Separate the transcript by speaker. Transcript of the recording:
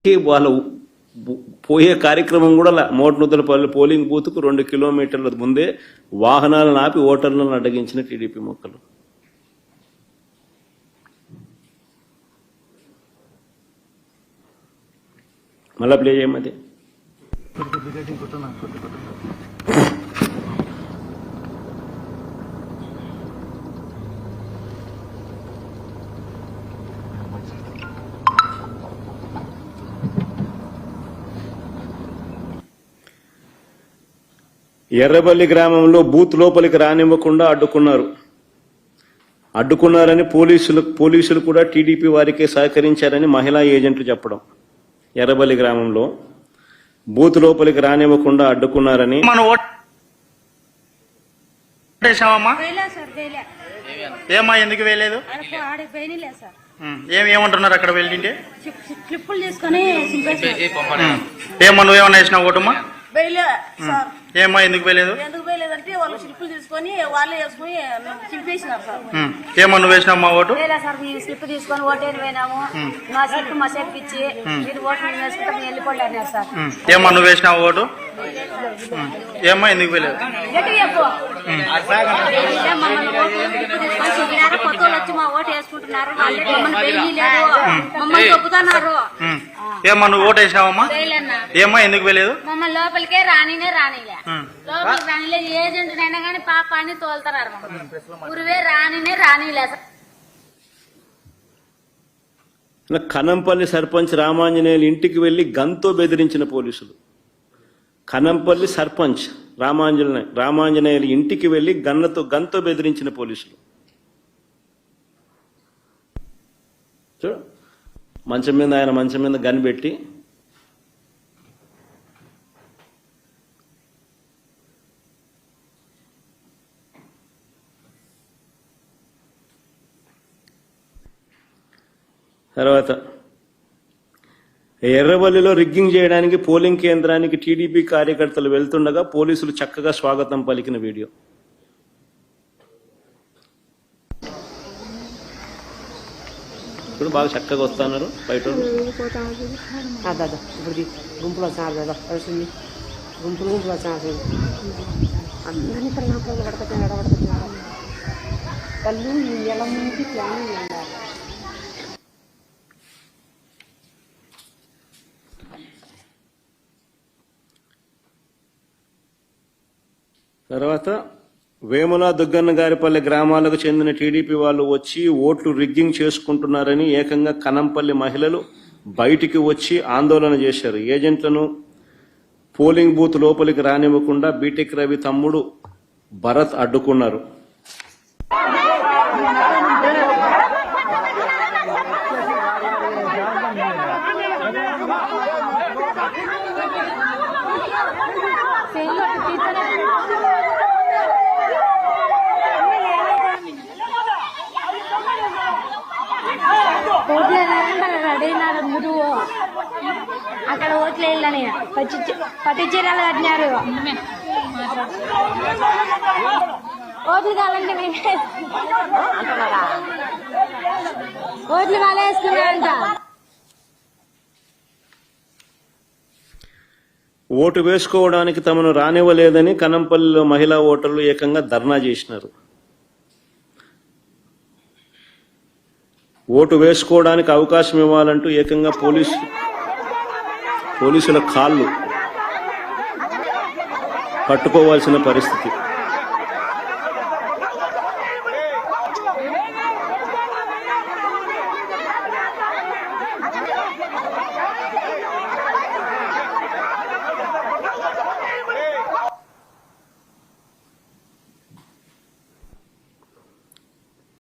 Speaker 1: వాళ్ళ పోయే కార్యక్రమం కూడా మోటనుద్దలపల్లి పోలింగ్ బూత్కు 2 కిలోమీటర్ల ముందే వాహనాలను ఆపి ఓటర్లను అడ్డగించిన టీడీపీ మొక్కలు. మళ్ళా ప్లే చేయమది. ఎర్రబల్లి గ్రామంలో బూత్ లోపలికి రానివ్వకుండా అడ్డుకున్నారని పోలీసులు కూడా టీడీపీ వారికే సహకరించారని మహిళా ఏజెంట్లు చెప్పడం. ఎర్రబల్లి గ్రామంలో బూత్ లోపలికి రానివ్వకుండా అడ్డుకున్నారని.
Speaker 2: ఏమా ఎందుకు వేయలేదు? ఏమంటున్నారు అక్కడ వెళ్ళింటే? ఏమా నువ్వేమన్నా వేసినా ఓటమ్మా? ఏమా ఎందుకు వేయలేదు?
Speaker 3: అంటే వాళ్ళు స్లిప్పులు తీసుకొని వాళ్ళే వేసుకుని చింపేసినారు సార్.
Speaker 2: ఏమా నువ్వు వేసినామా ఓటు?
Speaker 3: సార్ మేము స్లిప్ తీసుకొని ఓటేని పోయినాము, మా స్లిప్ మా సేపు ఇచ్చి మీరు ఓటు మేము వేసుకుంటే మేము వెళ్ళిపోండి అన్నారు సార్.
Speaker 2: ఏమా నువ్వు వేసినావు ఓటు? ఏమా ఎందుకు వేయలేదు?
Speaker 3: కొత్త వాళ్ళు వచ్చి మా ఓటు వేసుకుంటున్నారు, మమ్మల్ని పెళ్లి లేదు, మమ్మల్ని తొక్కుతున్నారు.
Speaker 2: ఏమా నువ్వు ఓటు వేసినావమ్మా? ఏమా ఎందుకు వేయలేదు?
Speaker 3: మమ్మల్ని లోపలికే రానిలే లోపలికి రానిలే. ఏజెంట్ అయినా కానీ పాప అని తోలుతున్నారు, ఊరివే రానిలే.
Speaker 1: కనంపల్లి సర్పంచ్ రామాంజనేయులు ఇంటికి వెళ్లి గన్తో బెదిరించిన పోలీసులు. కనంపల్లి సర్పంచ్ రామాంజనేయులు ఇంటికి వెళ్లి గన్తో బెదిరించిన పోలీసులు. చూడు, ఆయన మంచం మీద గన్ పెట్టి తర్వాత ఎర్రవల్లిలో రిగ్గింగ్ చేయడానికి పోలింగ్ కేంద్రానికి టీడీపీ కార్యకర్తలు వెళ్తుండగా పోలీసులు చక్కగా స్వాగతం పలికిన వీడియో. ఇప్పుడు బాగా చక్కగా వస్తున్నారు బయట.
Speaker 4: గుంపులో కళ్ళు ఎలా ముందు ప్లాన్.
Speaker 1: తర్వాత వేముల దుగ్గన్న గారిపల్లి గ్రామాలకు చెందిన టీడీపీ వాళ్ళు వచ్చి ఓట్లు రిగ్గింగ్ చేసుకుంటున్నారని ఏకంగా కనంపల్లి మహిళలు బయటికి వచ్చి ఆందోళన చేశారు. ఏజెంట్లను పోలింగ్ బూత్ లోపలికి రానివ్వకుండా బీటెక్ రవి తమ్ముడు భరత్ అడ్డుకున్నారు.
Speaker 3: అక్కడ ఓట్లు వేయాలని పట్టించీరాలు కట్టినారు. ఓట్లు కావాలంటే ఓట్లు వాళ్ళే వేసుకున్నారంట.
Speaker 1: ఓటు వేసుకోవడానికి తమను రానివ్వలేదని కనంపల్లిలో మహిళా ఓటర్లు ఏకంగా ధర్నా చేసినారు. ఓటు వేసుకోవడానికి అవకాశం ఇవ్వాలంటూ ఏకంగా పోలీసుల కాళ్ళు పట్టుకోవాల్సిన పరిస్థితి.